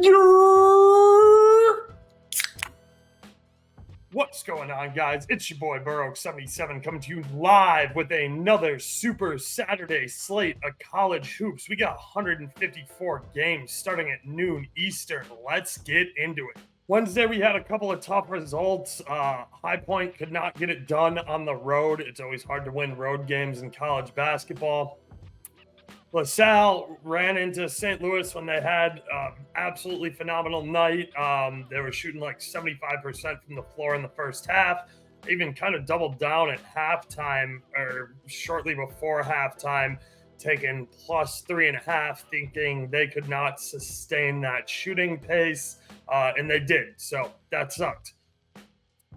Yerrrr! What's going on, guys? It's your boy Burrow77 coming to you live with another Super Saturday slate of college hoops. We got 154 games starting at noon Eastern. Let's get into it. Wednesday, we had a couple of tough results. High Point could not get it done on the road. It's always hard to win road games in college basketball. LaSalle ran into St. Louis when they had absolutely phenomenal night. They were shooting like 75% from the floor in the first half. They even kind of doubled down at halftime or shortly before halftime, taking plus 3.5, thinking they could not sustain that shooting pace, and they did. So that sucked.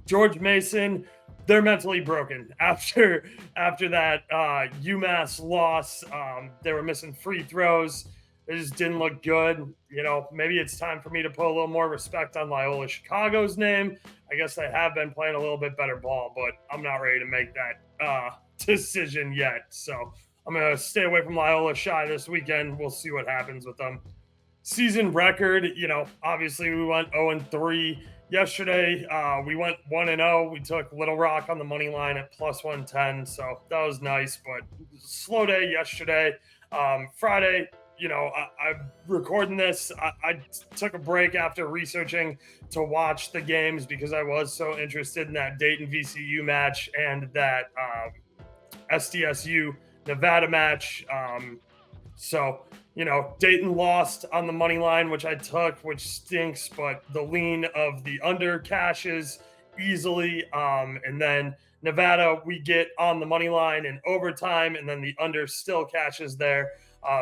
George Mason, they're mentally broken after that UMass loss. They were missing free throws. It just didn't look good. You know, maybe it's time for me to put a little more respect on Loyola Chicago's name. I guess they have been playing a little bit better ball, but I'm not ready to make that decision yet. So I'm going to stay away from Loyola Chi this weekend. We'll see what happens with them. Season record, you know, obviously we went 0-3. Yesterday, we went 1-0. We took Little Rock on the money line at plus 110, so that was nice, but slow day yesterday. Friday, you know, I'm recording this. I took a break after researching to watch the games because I was so interested in that Dayton VCU match and that SDSU Nevada match. So, you know, Dayton lost on the money line, which I took, which stinks, but the lean of the under cashes easily. And then Nevada, we get on the money line in overtime, and then the under still cashes there.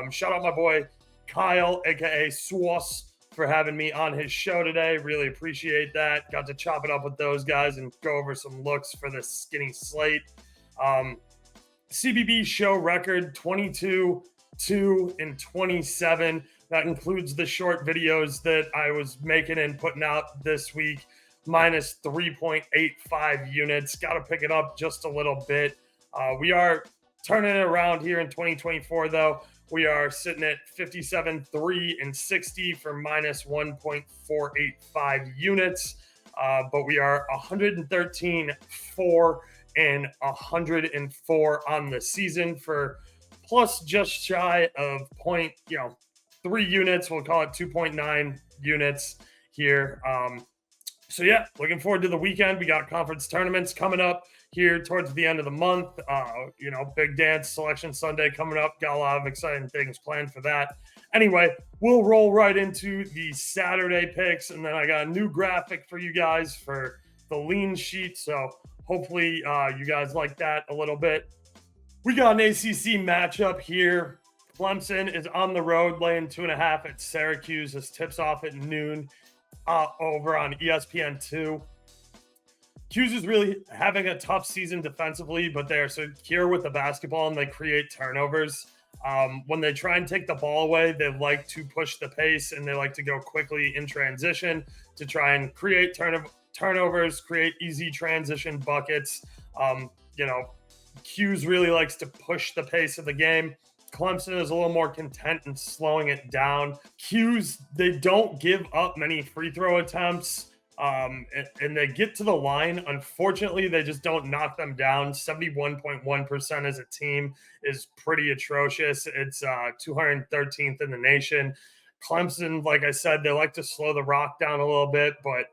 Shout out my boy Kyle, aka Swass, for having me on his show today. Really appreciate that. Got to chop it up with those guys and go over some looks for this skinny slate. CBB show record 22-2 and 27. That includes the short videos that I was making and putting out this week, minus 3.85 units. Got to pick it up just a little bit. We are turning it around here in 2024, though. We are sitting at 57-3 and 60 for minus 1.485 units. But we are 113-4 and 104 on the season for plus just shy of 3 units. We'll call it 2.9 units here. So yeah, looking forward to the weekend. We got conference tournaments coming up here towards the end of the month. Big dance selection Sunday coming up. Got a lot of exciting things planned for that. Anyway, we'll roll right into the Saturday picks, and then I got a new graphic for you guys for the lean sheet. So hopefully you guys like that a little bit. We got an ACC matchup here. Clemson is on the road laying 2.5 at Syracuse. This tips off at noon over on ESPN 2. Hughes is really having a tough season defensively, but they're secure with the basketball and they create turnovers. When they try and take the ball away, they like to push the pace and they like to go quickly in transition to try and create turnovers, create easy transition buckets. Hughes really likes to push the pace of the game. Clemson is a little more content in slowing it down. Hughes, they don't give up many free throw attempts. And they get to the line. Unfortunately, they just don't knock them down. 71.1% as a team is pretty atrocious. It's 213th in the nation. Clemson, like I said, they like to slow the rock down a little bit, but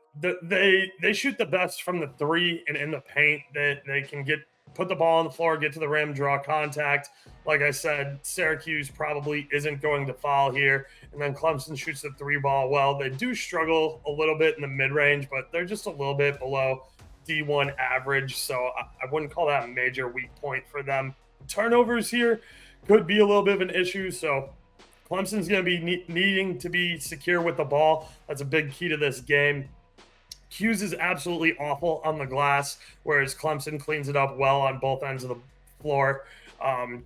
they shoot the best from the three and in the paint. That they can put the ball on the floor, get to the rim, draw contact. Like I said, Syracuse probably isn't going to foul here. And then Clemson shoots the three ball well. They do struggle a little bit in the mid-range, but they're just a little bit below D1 average. So I wouldn't call that a major weak point for them. Turnovers here could be a little bit of an issue. So Clemson's going to be needing to be secure with the ball. That's a big key to this game. Hughes is absolutely awful on the glass, whereas Clemson cleans it up well on both ends of the floor.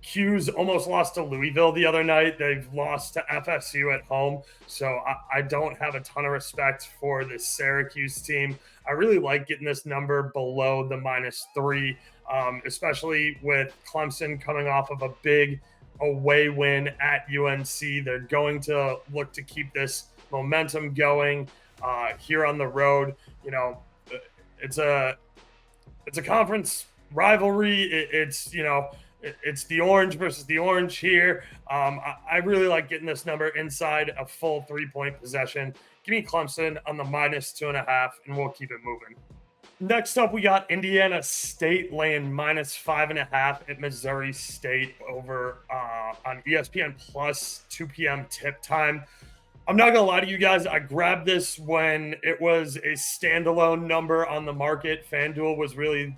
Hughes almost lost to Louisville the other night. They've lost to FSU at home, so I don't have a ton of respect for the Syracuse team. I really like getting this number below the -3, especially with Clemson coming off of a big away win at UNC. They're going to look to keep this momentum going here on the road. It's a conference rivalry. It's the orange versus the orange here. I really like getting this number inside a full 3-point possession. Give me Clemson on the -2.5, and we'll keep it moving. Next up, we got Indiana State laying -5.5 at Missouri State over on ESPN Plus, 2 p.m. tip time. I'm not gonna lie to you guys. I grabbed this when it was a standalone number on the market. FanDuel was really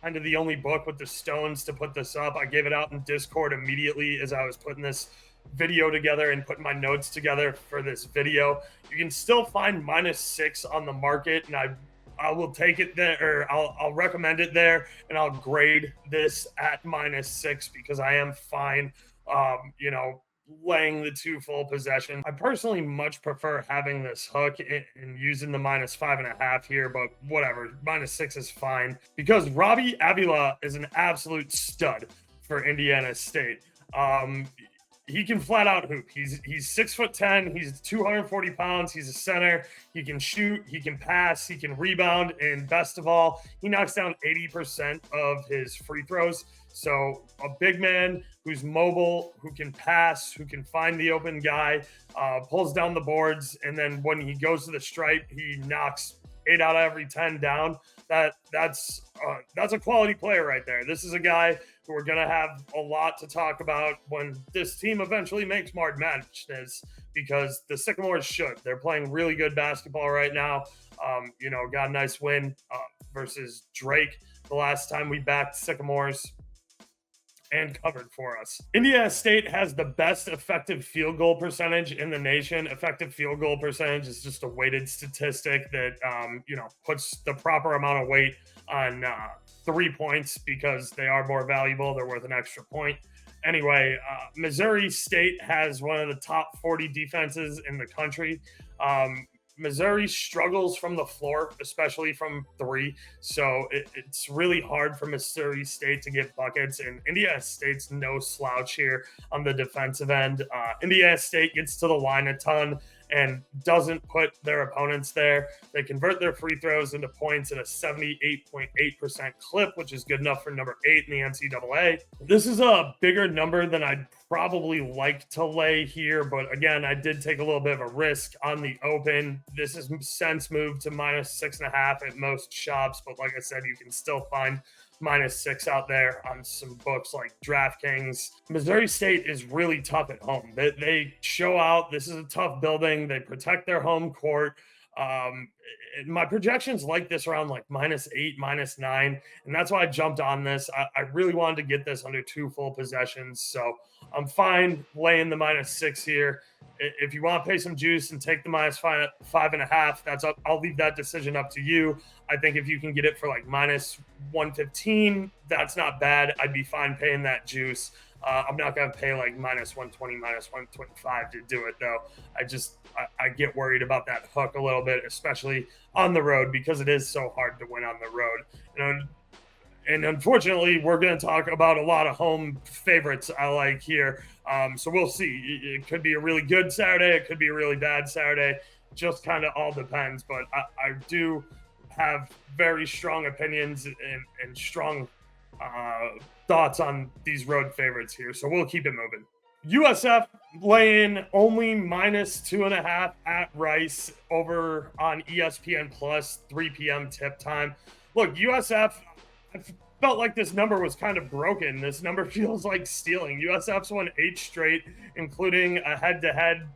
kind of the only book with the stones to put this up. I gave it out in Discord immediately as I was putting this video together and putting my notes together for this video. You can still find -6 on the market, and I will take it there, or I'll recommend it there, and I'll grade this at -6 because I am fine, laying the 2 full possession. I personally much prefer having this hook and using the -5.5 here, but whatever, -6 is fine because Robbie Avila is an absolute stud for Indiana State. He can flat out hoop. He's 6'10". He's 240 pounds. He's a center. He can shoot. He can pass. He can rebound. And best of all, he knocks down 80% of his free throws. So a big man who's mobile, who can pass, who can find the open guy, pulls down the boards, and then when he goes to the stripe, he knocks 8 out of every 10 down. That's a quality player right there. This is a guy who we're going to have a lot to talk about when this team eventually makes March Madness, because the Sycamores should. They're playing really good basketball right now. Got a nice win versus Drake the last time we backed Sycamores and covered for us. Indiana State has the best effective field goal percentage in the nation. Effective field goal percentage is just a weighted statistic that, puts the proper amount of weight on 3 points because they are more valuable. They're worth an extra point. Anyway, Missouri State has one of the top 40 defenses in the country. Missouri struggles from the floor, especially from 3. So it's really hard for Missouri State to get buckets. And Indiana State's no slouch here on the defensive end. Indiana State gets to the line a ton and doesn't put their opponents there. They convert their free throws into points at a 78.8% clip, which is good enough for number 8 in the NCAA. This is a bigger number than I'd probably like to lay here, but again, I did take a little bit of a risk on the open. This has since moved to -6.5 at most shops, but like I said, you can still find -6 out there on some books like DraftKings. Missouri State is really tough at home. They show out. This is a tough building. They protect their home court. My projections like this around like -8, -9, and that's why I jumped on this. I really wanted to get this under 2 full possessions, so I'm fine laying the -6 here. If you want to pay some juice and take the -5.5, that's up. I'll leave that decision up to you. I think if you can get it for like -115, that's not bad. I'd be fine paying that juice. I'm not going to pay like -120, -125 to do it, though. I get worried about that hook a little bit, especially on the road, because it is so hard to win on the road. And unfortunately, we're going to talk about a lot of home favorites I like here. So we'll see. It could be a really good Saturday. It could be a really bad Saturday. Just kind of all depends. But I do have very strong opinions and strong thoughts on these road favorites here. So we'll keep it moving. USF laying only -2.5 at Rice over on ESPN Plus, 3 p.m. tip time. Look, USF, I felt like this number was kind of broken. This number feels like stealing. USF's won 8 straight, including a head-to-head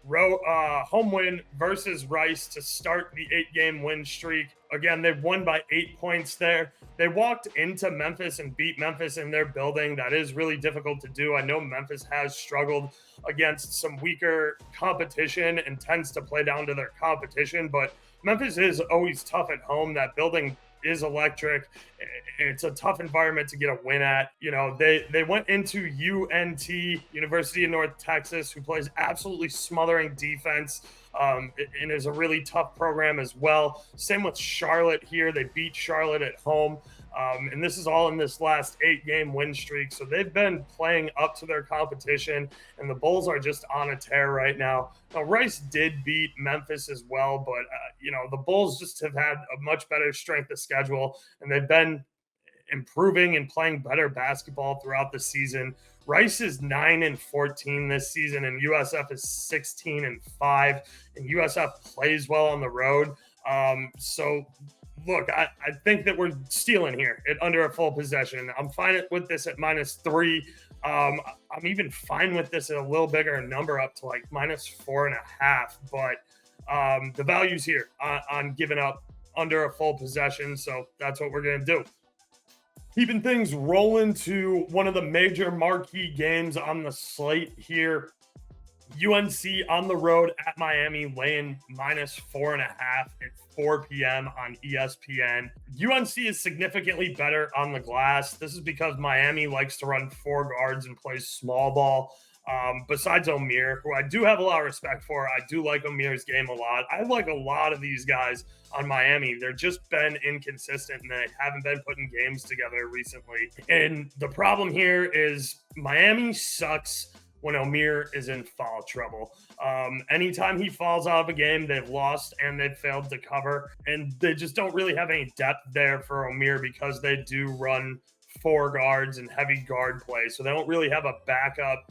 home win versus Rice to start the 8-game win streak. Again, they've won by 8 points there. They walked into Memphis and beat Memphis in their building. That is really difficult to do. I know Memphis has struggled against some weaker competition and tends to play down to their competition, but Memphis is always tough at home. That building is electric. It's a tough environment to get a win at. They went into UNT, University of North Texas, who plays absolutely smothering defense and is a really tough program as well. Same with Charlotte here. They beat Charlotte at home. And this is all in this last 8-game win streak. So they've been playing up to their competition, and the Bulls are just on a tear right now. Now, Rice did beat Memphis as well, but, the Bulls just have had a much better strength of schedule, and they've been improving and playing better basketball throughout the season. Rice is 9-14 this season, and USF is 16-5. And USF plays well on the road. So look, I think that we're stealing here at under a full possession. I'm fine with this at -3. I'm even fine with this at a little bigger number, up to like -4.5. But the value's here on giving up under a full possession. So that's what we're going to do. Keeping things rolling to one of the major marquee games on the slate here. UNC on the road at Miami, laying -4.5 at 4 p.m. on ESPN. UNC is significantly better on the glass. This is because Miami likes to run 4 guards and plays small ball. Besides Omier, who I do have a lot of respect for, I do like Omier's game a lot. I like a lot of these guys on Miami. They're just been inconsistent, and they haven't been putting games together recently. And the problem here is Miami sucks when Omier is in foul trouble. Anytime he falls out of a game, they've lost and they've failed to cover. And they just don't really have any depth there for Omier because they do run 4 guards and heavy guard play. So they don't really have a backup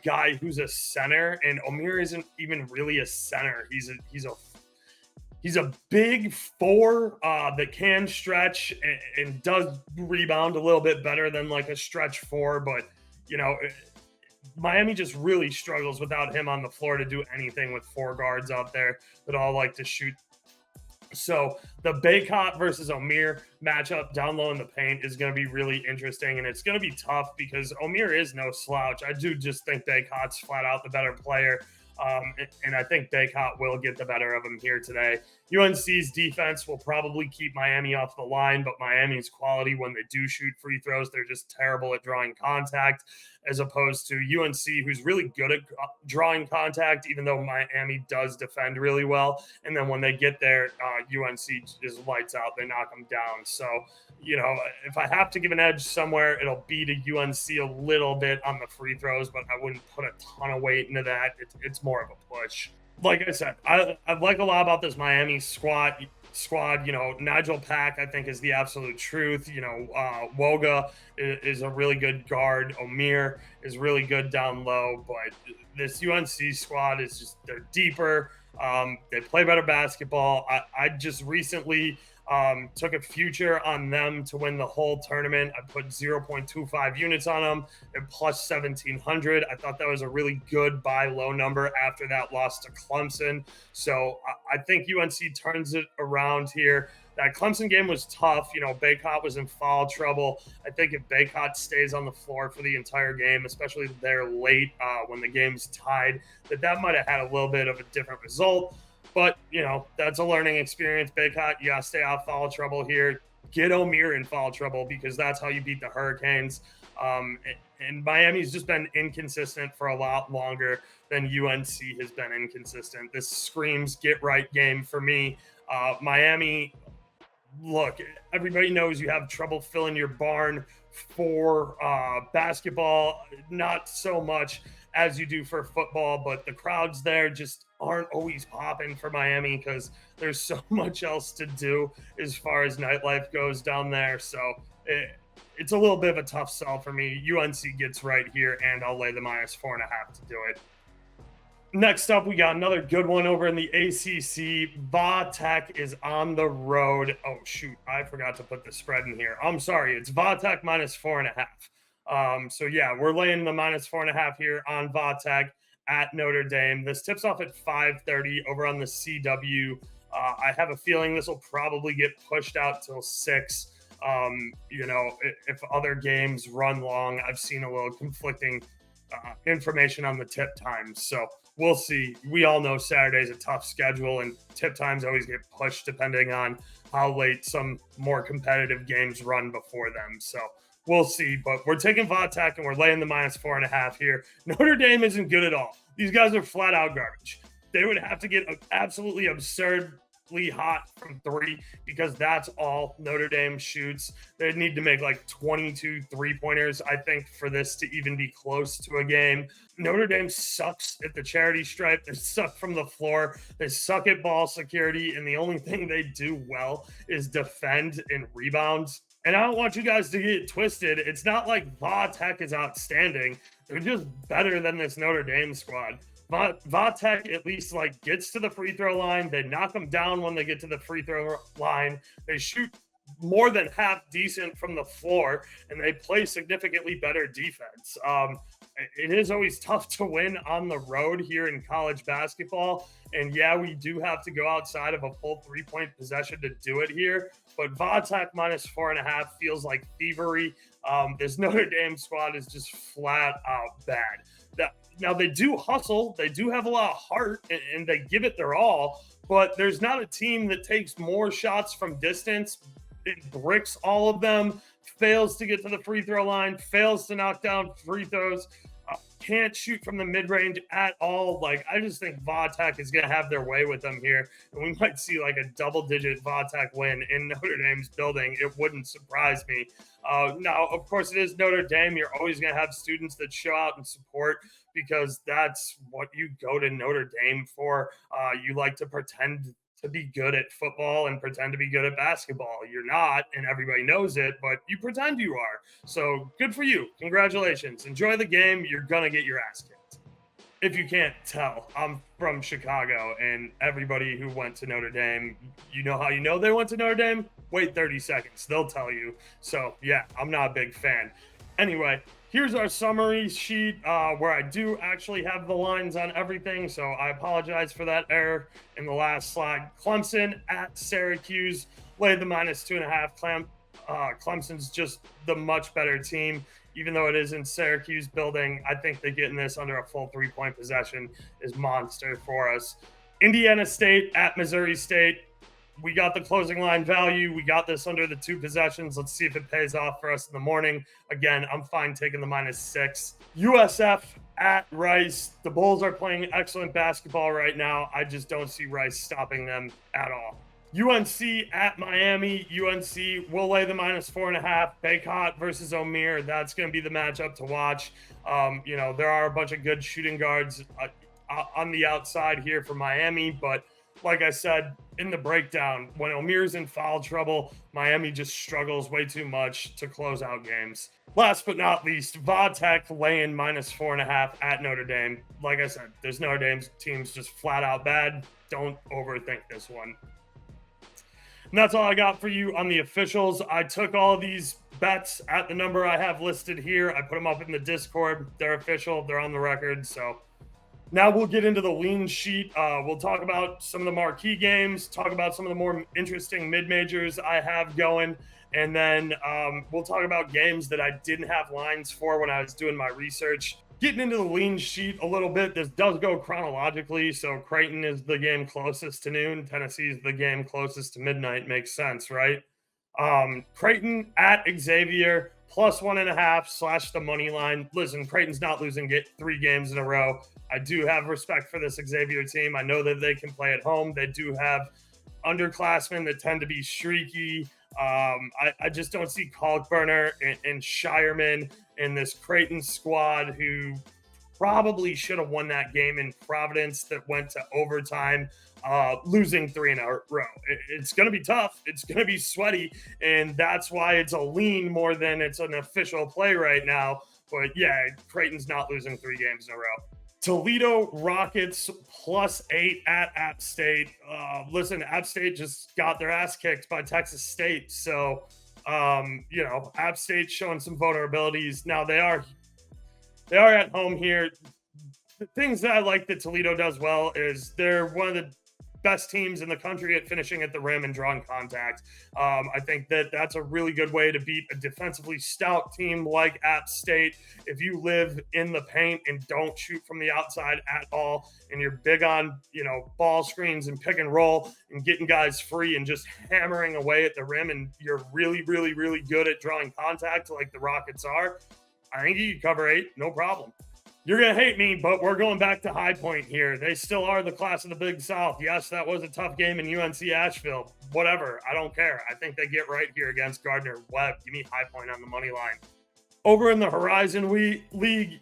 guy who's a center. And Omier isn't even really a center. He's a big 4 that can stretch and does rebound a little bit better than like a stretch 4. But, Miami just really struggles without him on the floor to do anything with 4 guards out there that all like to shoot. So the Bacot versus Omier matchup down low in the paint is going to be really interesting, and it's going to be tough because Omier is no slouch. I do just think Bacot's flat out the better player. And I think Bacot will get the better of him here today. UNC's defense will probably keep Miami off the line, but Miami's quality when they do shoot free throws, they're just terrible at drawing contact, as opposed to UNC, who's really good at drawing contact, even though Miami does defend really well. And then when they get there, UNC is lights out. They knock them down. So, if I have to give an edge somewhere, it'll be to UNC a little bit on the free throws, but I wouldn't put a ton of weight into that. It's more of a push. Like I said, I like a lot about this Miami squad. Nigel Pack, I think, is the absolute truth. Woga is a really good guard. Omier is really good down low. But this UNC squad is they're deeper. They play better basketball. I just recently took a future on them to win the whole tournament. I put 0.25 units on them and plus 1,700. I thought that was a really good buy low number after that loss to Clemson. So I think UNC turns it around here. That Clemson game was tough. Bacot was in foul trouble. I think if Bacot stays on the floor for the entire game, especially there late when the game's tied, that might have had a little bit of a different result. But, that's a learning experience. Bacot, you got to stay out of foul trouble here. Get Omier in foul trouble because that's how you beat the Hurricanes. And Miami's just been inconsistent for a lot longer than UNC has been inconsistent. This screams get-right game for me. Miami, look, everybody knows you have trouble filling your barn for basketball. Not so much as you do for football, but the crowds there just aren't always popping for Miami because there's so much else to do as far as nightlife goes down there. So it's a little bit of a tough sell for me. UNC gets right here, and I'll lay the -4.5 to do it. Next up, we got another good one over in the ACC. Va Tech is on the road. Oh, shoot. I forgot to put the spread in here. I'm sorry. It's Va Tech -4.5. So, yeah, we're laying the -4.5 here on Va Tech at Notre Dame. This tips off at 5:30 over on the CW. I have a feeling this will probably get pushed out till 6. If other games run long, I've seen a little conflicting information on the tip times. So we'll see. We all know Saturday's a tough schedule, and tip times always get pushed depending on how late some more competitive games run before them. So we'll see. But we're taking Va Tech, and we're laying the -4.5 here. Notre Dame isn't good at all. These guys are flat out garbage. They would have to get absolutely absurd ridiculously hot from three because that's all Notre Dame shoots. They need to make like 22 3-pointers, I think, for this to even be close to a game. Notre Dame sucks at the charity stripe. They suck from the floor. They suck at ball security. And the only thing they do well is defend and rebound. And I don't want you guys to get twisted. It's not like Va Tech is outstanding. They're just better than this Notre Dame squad. Va Tech at least like gets to the free throw line. They knock them down when they get to the free throw line. They shoot more than half decent from the floor, and they play significantly better defense. It is always tough to win on the road here in college basketball. And yeah, we do have to go outside of a full 3-point possession to do it here. But Va Tech minus 4.5 feels like thievery. This Notre Dame squad is just flat out bad. Now, they do hustle. They do have a lot of heart, and they give it their all. But there's not a team that takes more shots from distance. It bricks all of them, fails to get to the free throw line, fails to knock down free throws, can't shoot from the mid-range at all. Like, I just think Va Tech is going to have their way with them here, and we might see like a double-digit Va Tech win in Notre Dame's building. It wouldn't surprise me. Now, of course, it is Notre Dame. You're always going to have students that show out and support because that's what you go to Notre Dame for. You like to pretend to be good at football and pretend to be good at basketball. You're not, and everybody knows it, but you pretend you are. So good for you. Congratulations. Enjoy the game. You're going to get your ass kicked. If you can't tell, I'm from Chicago, and everybody who went to Notre Dame, you know how you know they went to Notre Dame? Wait 30 seconds. They'll tell you. So, yeah, I'm not a big fan. Anyway, here's our summary sheet where I do actually have the lines on everything, so I apologize for that error in the last slide. Clemson at Syracuse, lay the minus 2.5. Clemson's just the much better team. Even though it is in Syracuse building, I think they getting this under a full 3-point possession is monster for us. Indiana State at Missouri State. We got the closing line value. We got this under the 2 possessions. Let's see if it pays off for us in the morning. Again, I'm fine taking the -6. USF at Rice. The Bulls are playing excellent basketball right now. I just don't see Rice stopping them at all. UNC at Miami. UNC will lay the -4.5. Baycott versus O'Meara. That's going to be the matchup to watch. There are a bunch of good shooting guards on the outside here for Miami, but like I said in the breakdown, when O'Meara's in foul trouble, Miami just struggles way too much to close out games. Last but not least, Va Tech laying -4.5 at Notre Dame. Like I said, this Notre Dame team's just flat out bad. Don't overthink this one. And that's all I got for you on the officials. I took all of these bets at the number I have listed here. I put them up in the Discord. They're official. They're on the record. So now we'll get into the lean sheet. We'll talk about some of the marquee games, talk about some of the more interesting mid-majors I have going, and then we'll talk about games that I didn't have lines for when I was doing my research. Getting into the lean sheet a little bit, this does go chronologically, so Creighton is the game closest to noon. Tennessee is the game closest to midnight. Makes sense, right? Creighton at Xavier, +1.5 / the money line. Listen, Creighton's not losing 3 games in a row. I do have respect for this Xavier team. I know that they can play at home. They do have underclassmen that tend to be streaky. I just don't see Kalkbrenner and Shireman in this Creighton squad who probably should have won that game in Providence that went to overtime, losing 3 in a row. It's going to be tough. It's going to be sweaty, and that's why it's a lean more than it's an official play right now. But yeah, Creighton's not losing 3 games in a row. Toledo Rockets +8 at App State. Listen, App State just got their ass kicked by Texas State. So, App State showing some vulnerabilities. Now they are at home here. The things that I like that Toledo does well is they're one of the best teams in the country at finishing at the rim and drawing contact. I think that's a really good way to beat a defensively stout team like App State. If you live in the paint and don't shoot from the outside at all, and you're big on, ball screens and pick and roll and getting guys free and just hammering away at the rim, and you're really, really, really good at drawing contact like the Rockets are, I think you can cover 8, no problem. You're going to hate me, but we're going back to High Point here. They still are the class of the Big South. Yes, that was a tough game in UNC Asheville. Whatever. I don't care. I think they get right here against Gardner-Webb. Give me High Point on the money line. Over in the Horizon League,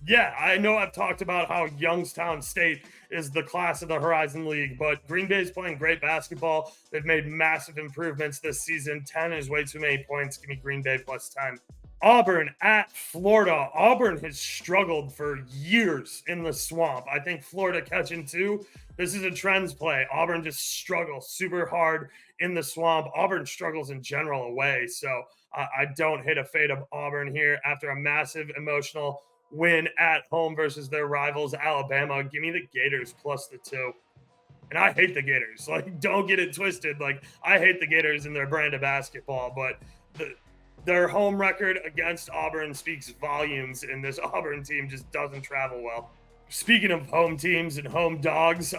yeah, I know I've talked about how Youngstown State is the class of the Horizon League, but Green Bay's playing great basketball. They've made massive improvements this season. 10 is way too many points. Give me Green Bay plus 10. Auburn at Florida. Auburn has struggled for years in the swamp. I think Florida catching 2. This is a trends play. Auburn just struggles super hard in the swamp. Auburn struggles in general away. So I don't hit a fade of Auburn here after a massive emotional win at home versus their rivals, Alabama. Give me the Gators plus the 2. And I hate the Gators. Like, don't get it twisted. Like, I hate the Gators and their brand of basketball, but their home record against Auburn speaks volumes, and this Auburn team just doesn't travel well. Speaking of home teams and home dogs,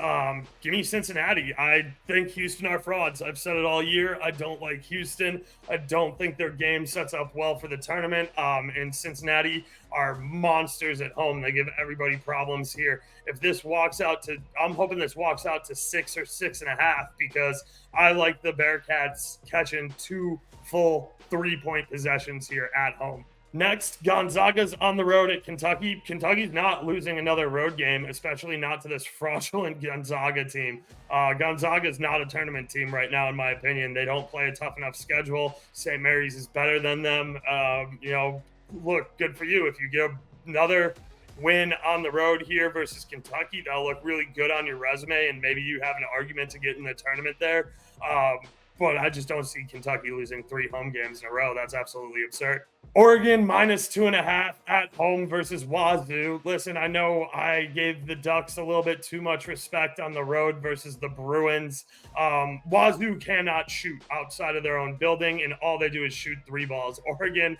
give me Cincinnati. I think Houston are frauds. I've said it all year. I don't like Houston. I don't think their game sets up well for the tournament. And Cincinnati are monsters at home. They give everybody problems here. If this walks out to, I'm hoping this walks out to 6 or 6.5, because I like the Bearcats catching 2 full 3-point possessions here at home. Next, Gonzaga's on the road at Kentucky. Kentucky's not losing another road game, especially not to this fraudulent Gonzaga team. Gonzaga's not a tournament team right now, in my opinion. They don't play a tough enough schedule. St. Mary's is better than them. Look, good for you. If you get another win on the road here versus Kentucky, that'll look really good on your resume, and maybe you have an argument to get in the tournament there. But I just don't see Kentucky losing 3 home games in a row. That's absolutely absurd. Oregon minus 2.5 at home versus Wazoo. Listen, I know I gave the Ducks a little bit too much respect on the road versus the Bruins. Wazoo cannot shoot outside of their own building, and all they do is shoot 3 balls. Oregon,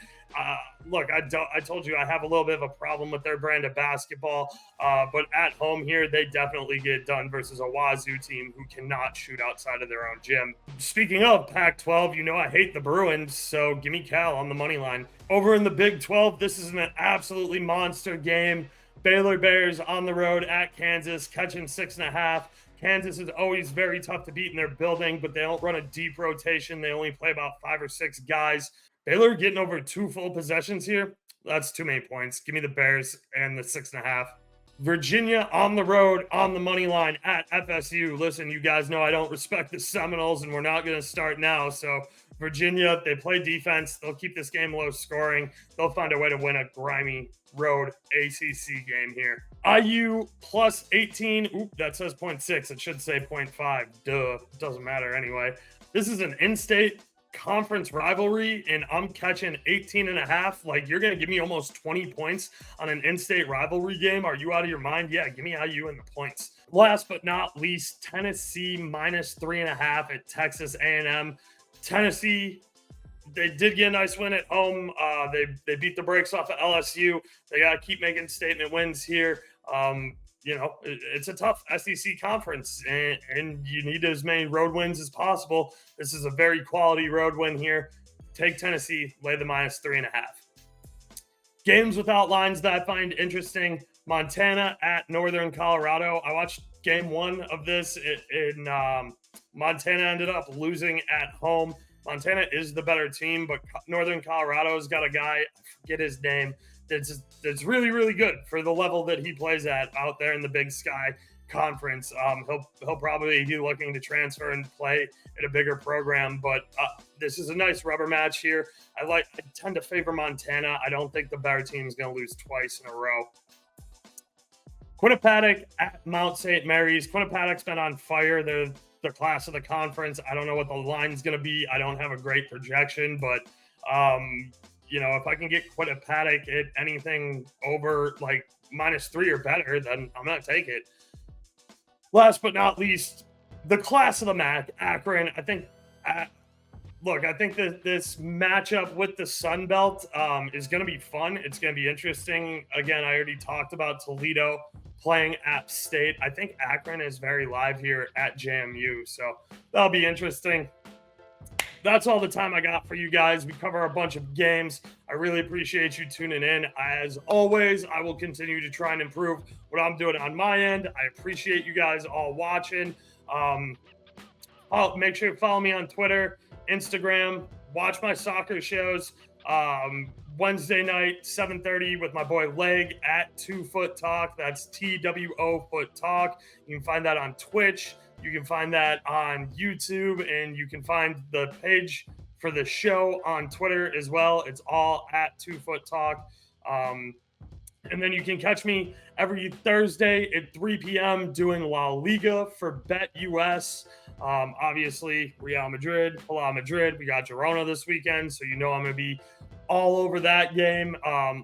look, I told you I have a little bit of a problem with their brand of basketball, but at home here, they definitely get done versus a Wazoo team who cannot shoot outside of their own gym. Speaking of Pac-12, you know I hate the Bruins, so give me Cal on the money line. Over in the Big 12, this is an absolutely monster game. Baylor Bears on the road at Kansas, catching 6.5. Kansas is always very tough to beat in their building, but they don't run a deep rotation. They only play about 5 or 6 guys. Baylor getting over 2 full possessions here. That's too many points. Give me the Bears and the 6.5. Virginia on the road on the money line at FSU. Listen, you guys know I don't respect the Seminoles, and we're not going to start now. So Virginia, they play defense. They'll keep this game low scoring. They'll find a way to win a grimy road ACC game here. IU plus 18. Oop, that says 0.6. It should say 0.5. Duh. Doesn't matter anyway. This is an in-state conference rivalry, and I'm catching 18.5. Like, you're going to give me almost 20 points on an in-state rivalry game. Are you out of your mind? Yeah, give me IU and the points. Last but not least, Tennessee minus 3.5 at Texas A&M. Tennessee, they did get a nice win at home. They beat the brakes off of LSU. They got to keep making statement wins here. It's a tough SEC conference, and you need as many road wins as possible. This is a very quality road win here. Take Tennessee, lay the minus 3.5. Games without lines that I find interesting. Montana at Northern Colorado. I watched game 1 of this in Montana ended up losing at home. Montana is the better team, but Northern Colorado's got a guy, I forget his name, that's really, really good for the level that he plays at out there in the Big Sky Conference. He'll probably be looking to transfer and play at a bigger program, but this is a nice rubber match here. I tend to favor Montana. I don't think the better team is going to lose twice in a row. Quinnipiac at Mount St. Mary's. Quinnipiac's been on fire. They're the class of the conference. I don't know what the line's going to be. I don't have a great projection, but if I can get Quinnipiac at anything over like -3 or better, then I'm going to take it. Last but not least, the class of the MAC, Akron. I think that this matchup with the Sun Belt is going to be fun. It's going to be interesting. Again, I already talked about Toledo playing App State. I think Akron is very live here at JMU, so that'll be interesting. that's all the time I got for you guys. We cover a bunch of games. I really appreciate you tuning in. As always, I will continue to try and improve what I'm doing on my end. I appreciate you guys all watching. Make sure to follow me on Twitter, Instagram, watch my soccer shows. Wednesday night, 7:30 with my boy Leg at 2 Foot Talk. That's TWO Foot Talk. You can find that on Twitch. You can find that on YouTube, and you can find the page for the show on Twitter as well. It's all at 2 Foot Talk. And then you can catch me every Thursday at 3 p.m. doing La Liga for BetUS. Obviously, Real Madrid, Hala Madrid. We got Girona this weekend, so you know I'm going to be all over that game.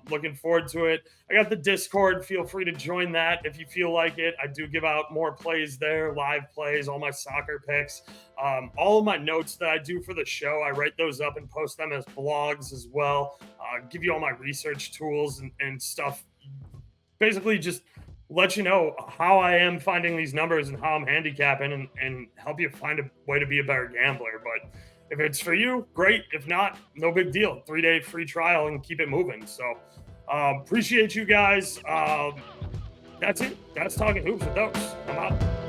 Looking forward to it. I got the Discord. Feel free to join that if you feel like it. I do give out more plays there, live plays, all my soccer picks. All of my notes that I do for the show, I write those up and post them as blogs as well. Give you all my research tools and stuff. Basically, just let you know how I am finding these numbers and how I'm handicapping and help you find a way to be a better gambler. But if it's for you, great. If not, no big deal. 3-day free trial and keep it moving. So appreciate you guys. That's it. That's Talking Hoops with Oaks. I'm out.